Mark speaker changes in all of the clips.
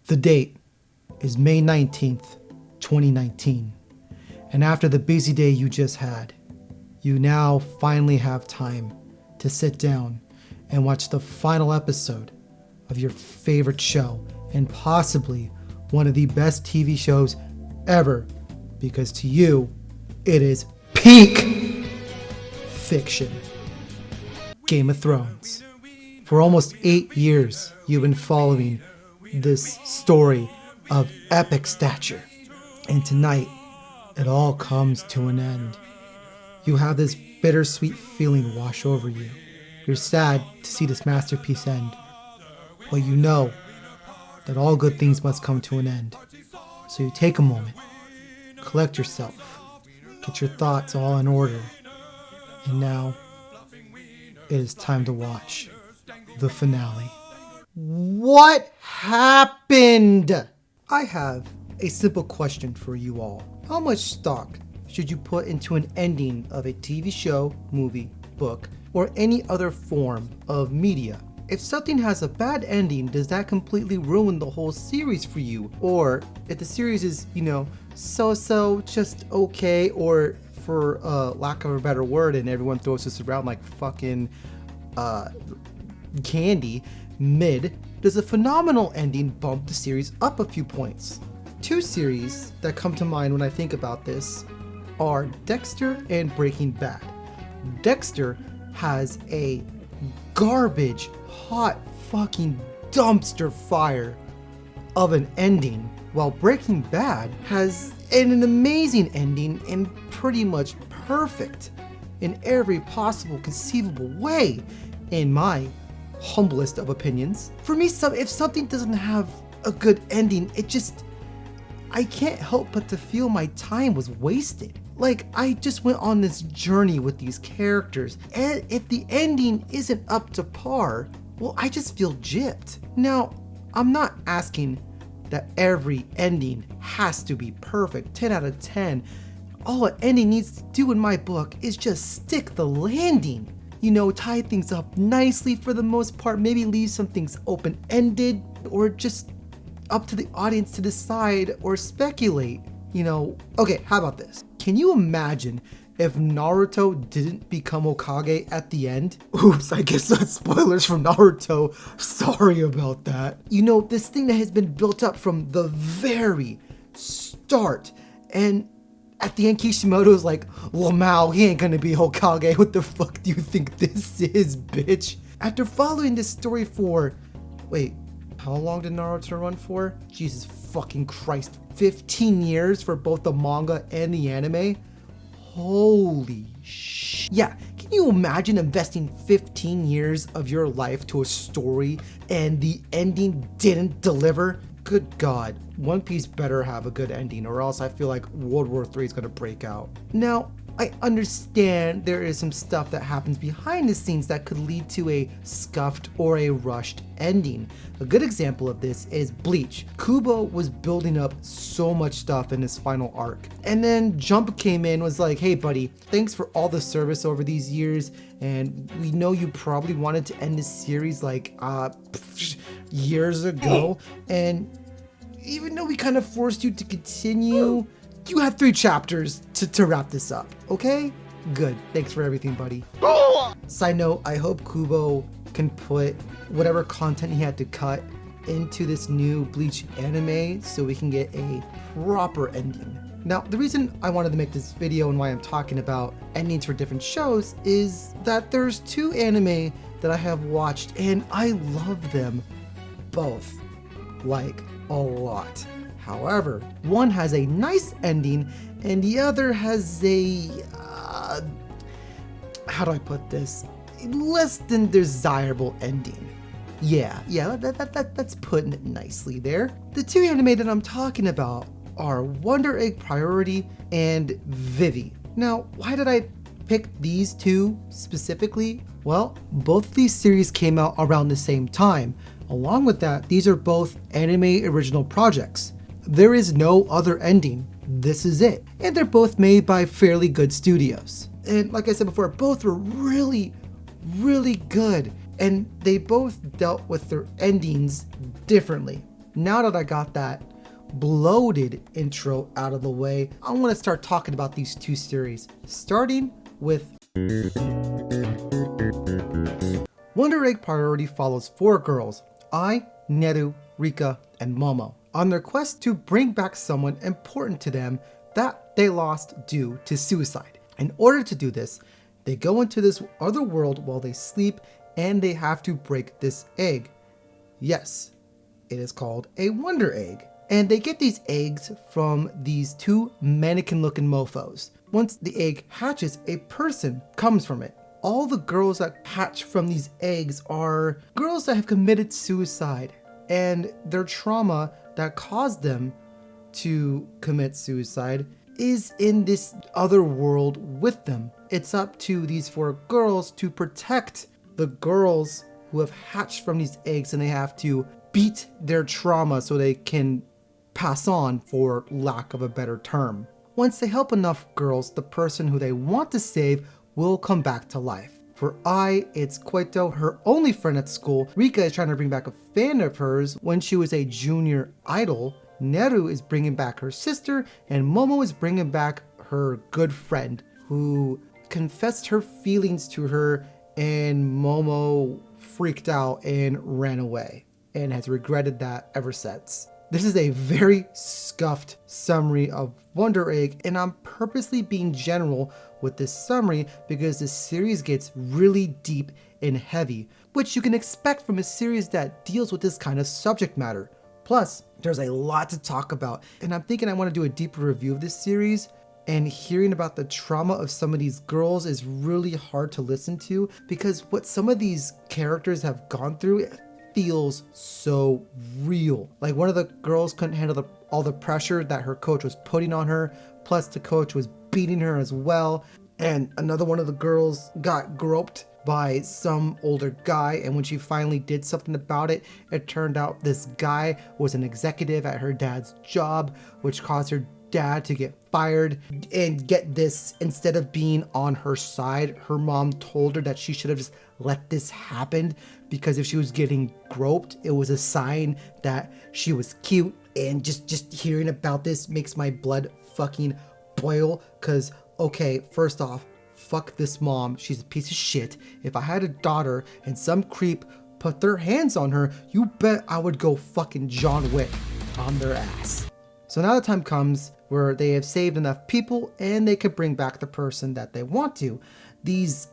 Speaker 1: The date is May 19th, 2019. And after the busy day you just had, you now finally have time to sit down and watch the final episode of your favorite show and possibly one of the best TV shows ever, because to you, it is peak fiction. Game of Thrones. For almost 8 years, you've been following this story of epic stature. And tonight, it all comes to an end. You have this bittersweet feeling wash over you. You're sad to see this masterpiece end. But you know that all good things must come to an end. So you take a moment, collect yourself, get your thoughts all in order. And now, it is time to watch the finale. What happened? I have a simple question for you all. How much stock should you put into an ending of a TV show, movie, book, or any other form of media? If something has a bad ending, does that completely ruin the whole series for you? Or if the series is, so-so, just okay, or for lack of a better word, and everyone throws this around like fucking candy, mid, does a phenomenal ending bump the series up a few points? Two series that come to mind when I think about this are Dexter and Breaking Bad. Dexter has a garbage, hot fucking dumpster fire of an ending, while Breaking Bad has an amazing ending and pretty much perfect in every possible conceivable way, in my humblest of opinions. For me, if something doesn't have a good ending, I can't help but to feel my time was wasted. Like, I just went on this journey with these characters, and if the ending isn't up to par, well, I just feel gypped. Now, I'm not asking that every ending has to be perfect, 10 out of 10. All an ending needs to do in my book is just stick the landing. Tie things up nicely for the most part, maybe leave some things open-ended, or just up to the audience to decide or speculate. Okay, how about this? Can you imagine if Naruto didn't become Hokage at the end? Oops, I guess that's spoilers from Naruto. Sorry about that. This thing that has been built up from the very start, and at the end Kishimoto's like, Lamau, he ain't gonna be Hokage. What the fuck do you think this is, bitch? After following this story for, how long did Naruto run for? Jesus fucking Christ, 15 years for both the manga and the anime? Holy shit. Yeah, can you imagine investing 15 years of your life to a story and the ending didn't deliver? Good God, One Piece better have a good ending, or else I feel like World War III is gonna break out. Now, I understand there is some stuff that happens behind the scenes that could lead to a scuffed or a rushed ending. A good example of this is Bleach. Kubo was building up so much stuff in his final arc. And then Jump came in, was like, hey buddy, thanks for all the service over these years, and we know you probably wanted to end this series like years ago, and even though we kind of forced you to continue, you have 3 chapters to wrap this up, okay? Good, thanks for everything, buddy. Side note, I hope Kubo can put whatever content he had to cut into this new Bleach anime so we can get a proper ending. Now, the reason I wanted to make this video and why I'm talking about endings for different shows is that there's 2 anime that I have watched and I love them both, like, a lot. However, one has a nice ending and the other has a, how do I put this? Less than desirable ending. Yeah, that's putting it nicely there. The 2 anime that I'm talking about are Wonder Egg Priority and Vivy. Now, why did I pick these 2 specifically? Well, both of these series came out around the same time. Along with that, these are both anime original projects. There is no other ending. This is it. And they're both made by fairly good studios. And like I said before, both were really, really good. And they both dealt with their endings differently. now that I got that bloated intro out of the way, I want to start talking about these two series, starting with Wonder Egg Priority follows 4 girls, Ai, Neru, Rika, and Momo, on their quest to bring back someone important to them that they lost due to suicide. In order to do this, they go into this other world while they sleep, and they have to break this egg. Yes, it is called a Wonder Egg. And they get these eggs from these 2 mannequin-looking mofos. Once the egg hatches, a person comes from it. All the girls that hatch from these eggs are girls that have committed suicide, and their trauma that caused them to commit suicide is in this other world with them. It's up to these 4 girls to protect the girls who have hatched from these eggs, and they have to beat their trauma so they can pass on, for lack of a better term. Once they help enough girls, the person who they want to save will come back to life. For Ai, it's Koito, her only friend at school. Rika is trying to bring back a fan of hers when she was a junior idol. Neru is bringing back her sister, and Momo is bringing back her good friend who confessed her feelings to her, and Momo freaked out and ran away and has regretted that ever since. This is a very scuffed summary of Wonder Egg, and I'm purposely being general with this summary because this series gets really deep and heavy, which you can expect from a series that deals with this kind of subject matter. Plus, there's a lot to talk about, and I'm thinking I want to do a deeper review of this series, and hearing about the trauma of some of these girls is really hard to listen to because what some of these characters have gone through feels so real. Like, one of the girls couldn't handle all the pressure that her coach was putting on her, plus the coach was beating her as well. And another one of the girls got groped by some older guy, and when she finally did something about it, it turned out this guy was an executive at her dad's job, which caused her dad to get fired. And get this, instead of being on her side, her mom told her that she should have just let this happen, because if she was getting groped, it was a sign that she was cute. And just hearing about this makes my blood fucking boil, because okay, first off, fuck this mom, she's a piece of shit. If I had a daughter and some creep put their hands on her, you bet I would go fucking John Wick on their ass. So now the time comes where they have saved enough people and they could bring back the person that they want to. These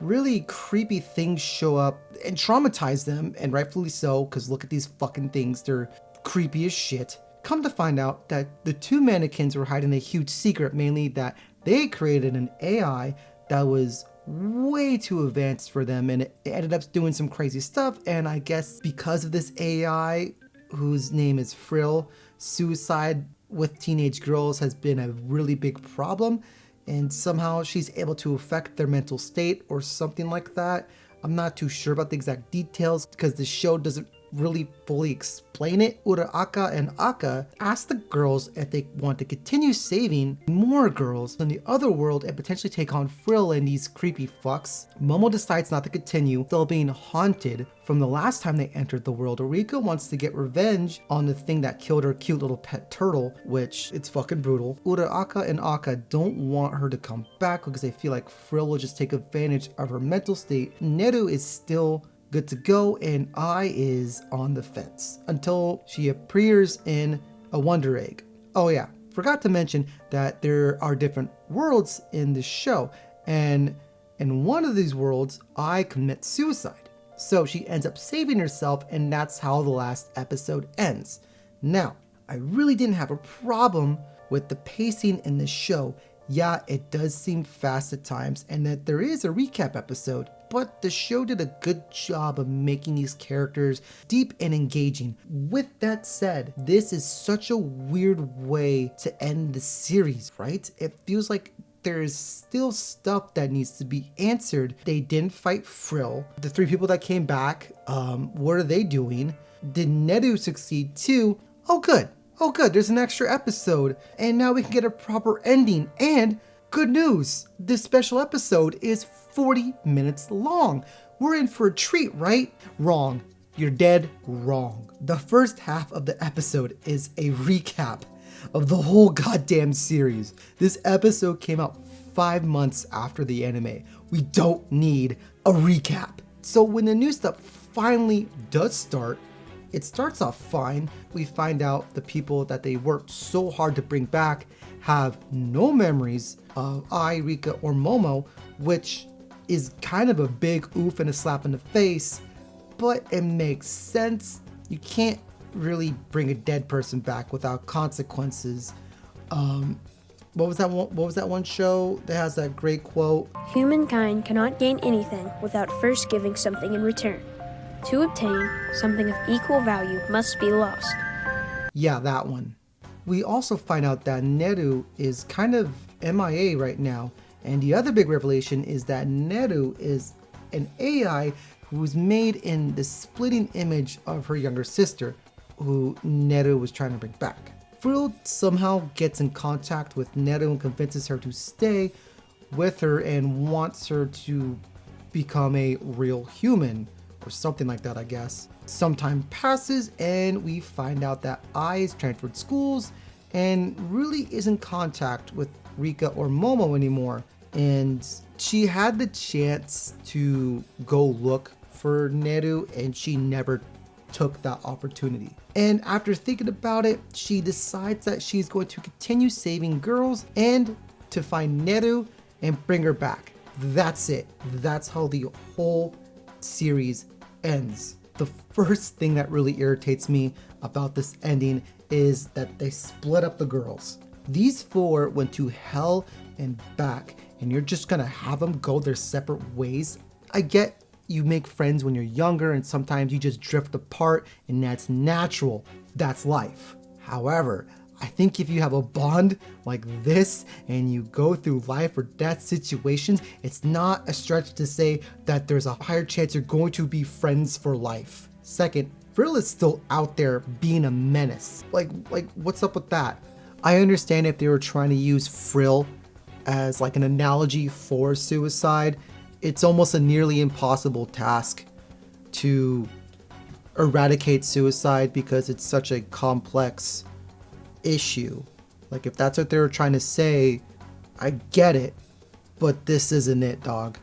Speaker 1: really creepy things show up and traumatize them, and rightfully so, because look at these fucking things, they're creepy as shit. Come to find out that the 2 mannequins were hiding a huge secret, mainly that they created an AI that was way too advanced for them, and it ended up doing some crazy stuff. And I guess because of this AI, whose name is Frill, suicide with teenage girls has been a really big problem, and somehow she's able to affect their mental state or something like that. I'm not too sure about the exact details because the show doesn't really fully explain it. Uraraka and Aka ask the girls if they want to continue saving more girls in the other world and potentially take on Frill and these creepy fucks. Momo decides not to continue, still being haunted from the last time they entered the world. Rika wants to get revenge on the thing that killed her cute little pet turtle, which it's fucking brutal. Uraraka and Aka don't want her to come back because they feel like Frill will just take advantage of her mental state. Neru is still good to go, and Ai is on the fence until she appears in a Wonder Egg. Oh yeah, forgot to mention that there are different worlds in the show, and in one of these worlds, Ai commits suicide. So she ends up saving herself, and that's how the last episode ends. Now, I really didn't have a problem with the pacing in the show. Yeah, it does seem fast at times, and that there is a recap episode, but the show did a good job of making these characters deep and engaging. With that said, this is such a weird way to end the series, right? It feels like there's still stuff that needs to be answered. They didn't fight Frill. The 3 people that came back, what are they doing? Did Neru succeed too? Oh good, there's an extra episode, and now we can get a proper ending. And good news, this special episode is 40 minutes long. We're in for a treat, right? Wrong. You're dead wrong. The first half of the episode is a recap of the whole goddamn series. This episode came out 5 months after the anime. We don't need a recap. So when the new stuff finally does start, it starts off fine. We find out the people that they worked so hard to bring back have no memories of Ai, Rika, or Momo, which is kind of a big oof and a slap in the face, but it makes sense. You can't really bring a dead person back without consequences. What was that one show that has that great quote?
Speaker 2: Humankind cannot gain anything without first giving something in return. To obtain, something of equal value must be lost.
Speaker 1: Yeah, that one. We also find out that Neru is kind of MIA right now, and the other big revelation is that Neru is an AI who was made in the splitting image of her younger sister, who Neru was trying to bring back. Frill somehow gets in contact with Neru and convinces her to stay with her and wants her to become a real human, or something like that, I guess. Some time passes and we find out that Ai is transferred schools and really isn't in contact with Rika or Momo anymore. And she had the chance to go look for Neru and she never took that opportunity. And after thinking about it, she decides that she's going to continue saving girls and to find Neru and bring her back. That's it. That's how the whole series ends. The first thing that really irritates me about this ending is that they split up the girls. These 4 went to hell and back, and you're just gonna have them go their separate ways. I get you make friends when you're younger and sometimes you just drift apart, and that's natural. That's life. However, I think if you have a bond like this and you go through life or death situations, it's not a stretch to say that there's a higher chance you're going to be friends for life. Second, Frill is still out there being a menace. Like what's up with that? I understand if they were trying to use Frill as like an analogy for suicide. It's almost a nearly impossible task to eradicate suicide because it's such a complex issue. Like if that's what they were trying to say, I get it, but this isn't it, dog.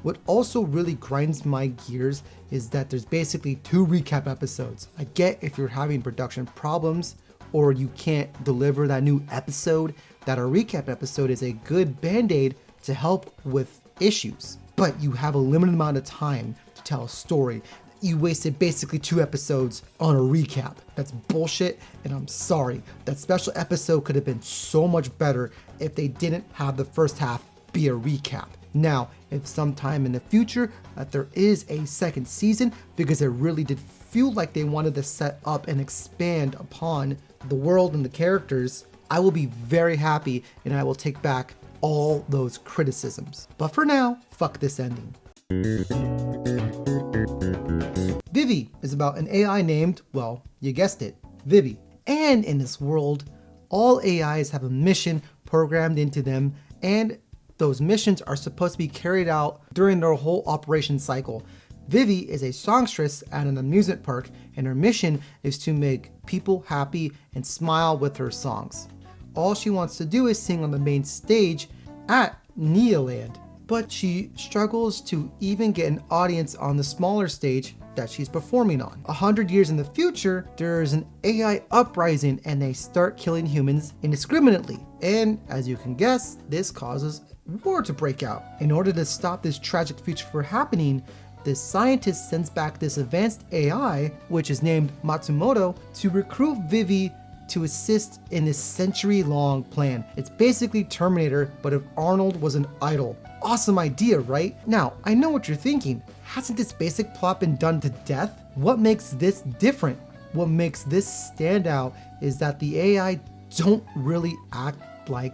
Speaker 1: What also really grinds my gears is that there's basically 2 recap episodes. I get if you're having production problems or you can't deliver that new episode, that a recap episode is a good band-aid to help with issues. But you have a limited amount of time to tell a story. You wasted basically 2 episodes on a recap. That's bullshit, and I'm sorry. That special episode could have been so much better if they didn't have the first half be a recap. Now, if sometime in the future that there is a second season, because it really did feel like they wanted to set up and expand upon the world and the characters, I will be very happy and I will take back all those criticisms. But for now, fuck this ending. Vivy is about an AI named, well, you guessed it, Vivy. And in this world, all AIs have a mission programmed into them, and those missions are supposed to be carried out during their whole operation cycle. Vivy is a songstress at an amusement park, and her mission is to make people happy and smile with her songs. All she wants to do is sing on the main stage at Neoland, but she struggles to even get an audience on the smaller stage that she's performing on. 100 years in the future, there's an AI uprising and they start killing humans indiscriminately. And as you can guess, this causes war to break out. In order to stop this tragic future from happening, this scientist sends back this advanced AI, which is named Matsumoto, to recruit Vivy to assist in this century-long plan. It's basically Terminator, but if Arnold was an idol. Awesome idea, right? Now, I know what you're thinking. Hasn't this basic plot been done to death? What makes this different? What makes this stand out is that the AI don't really act like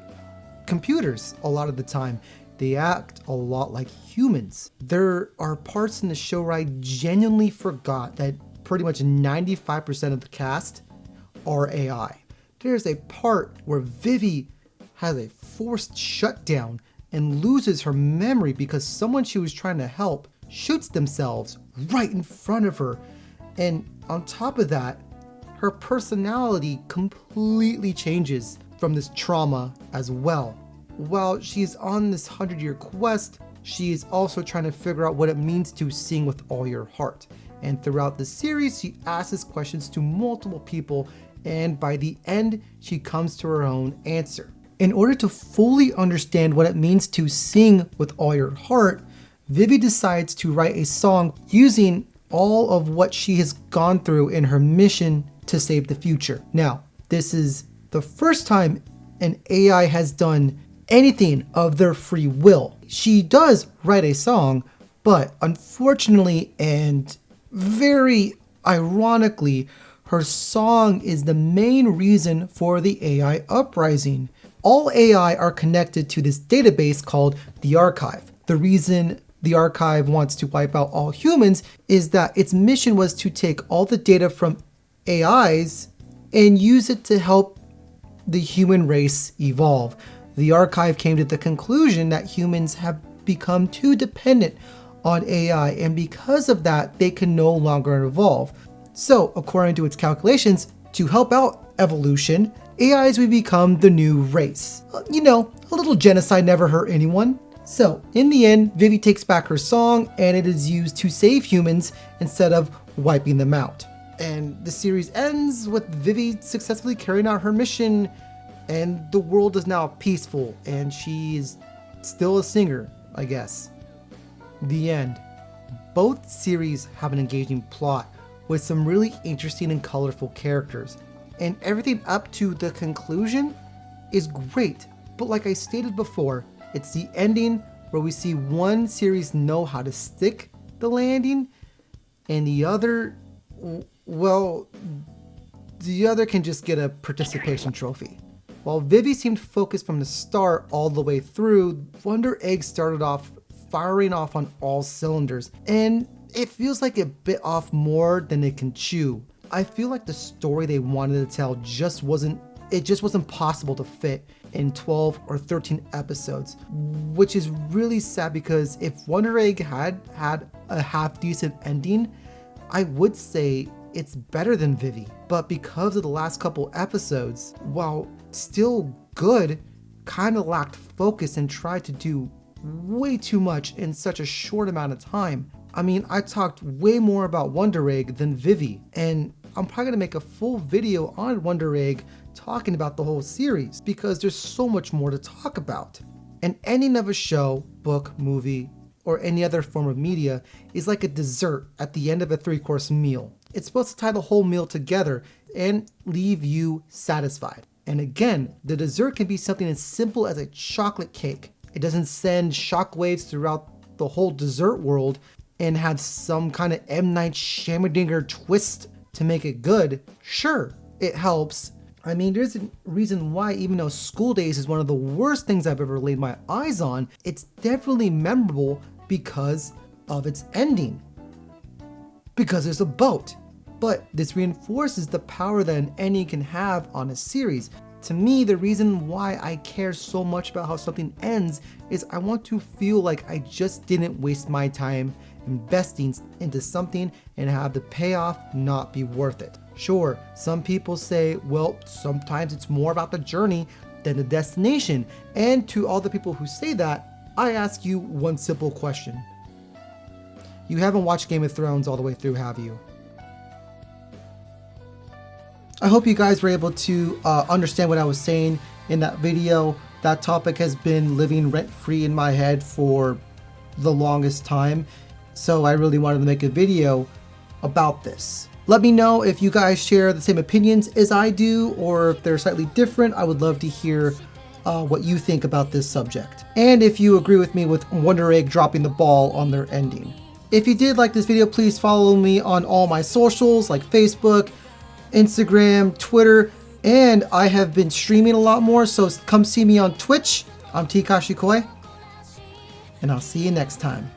Speaker 1: computers a lot of the time. They act a lot like humans. There are parts in the show where I genuinely forgot that pretty much 95% of the cast are AI. There's a part where Vivy has a forced shutdown and loses her memory because someone she was trying to help shoots themselves right in front of her. And on top of that, her personality completely changes from this trauma as well. While she's on this 100-year quest, she is also trying to figure out what it means to sing with all your heart. And throughout the series, she asks questions to multiple people, and by the end, she comes to her own answer. In order to fully understand what it means to sing with all your heart, Vivy decides to write a song using all of what she has gone through in her mission to save the future. Now, this is the first time an AI has done anything of their free will. She does write a song, but unfortunately and very ironically, her song is the main reason for the AI uprising. All AI are connected to this database called the Archive. The reason the Archive wants to wipe out all humans is that its mission was to take all the data from AIs and use it to help the human race evolve. The Archive came to the conclusion that humans have become too dependent on AI, and because of that, they can no longer evolve. So, according to its calculations, to help out evolution, AIs would become the new race. You know, a little genocide never hurt anyone. So, in the end, Vivy takes back her song, and it is used to save humans instead of wiping them out. And the series ends with Vivy successfully carrying out her mission, and the world is now peaceful, and she is still a singer, I guess. The end. Both series have an engaging plot with some really interesting and colorful characters, and everything up to the conclusion is great. But like I stated before, it's the ending where we see one series know how to stick the landing, and the other, well, the other can just get a participation trophy. While Vivy seemed focused from the start all the way through, Wonder Egg started off firing off on all cylinders, and it feels like it bit off more than it can chew. I feel like the story they wanted to tell just wasn't possible to fit in 12 or 13 episodes, which is really sad, because if Wonder Egg had a half decent ending, I would say it's better than Vivy. But because of the last couple episodes, while still good, kind of lacked focus and tried to do way too much in such a short amount of time. I mean, I talked way more about Wonder Egg than Vivy, and I'm probably gonna make a full video on Wonder Egg talking about the whole series, because there's so much more to talk about. An ending of a show, book, movie, or any other form of media is like a dessert at the end of a 3-course meal. It's supposed to tie the whole meal together and leave you satisfied. And again, the dessert can be something as simple as a chocolate cake. It doesn't send shockwaves throughout the whole dessert world and have some kind of M. Night Shyamalan twist to make it good. Sure, it helps. I mean, there's a reason why, even though School Days is one of the worst things I've ever laid my eyes on, it's definitely memorable because of its ending. Because there's a boat. But this reinforces the power that an ending can have on a series. To me, the reason why I care so much about how something ends is I want to feel like I just didn't waste my time investing into something and have the payoff not be worth it. Sure, some people say, well, sometimes it's more about the journey than the destination. And to all the people who say that, I ask you one simple question. You haven't watched Game of Thrones all the way through, have you? I hope you guys were able to understand what I was saying in that video. That topic has been living rent-free in my head for the longest time, so I really wanted to make a video about this. Let me know if you guys share the same opinions as I do, or if they're slightly different. I would love to hear what you think about this subject. And if you agree with me with Wonder Egg dropping the ball on their ending. If you did like this video, please follow me on all my socials like Facebook, Instagram, Twitter, and I have been streaming a lot more, so come see me on Twitch. I'm TKashikoi, and I'll see you next time.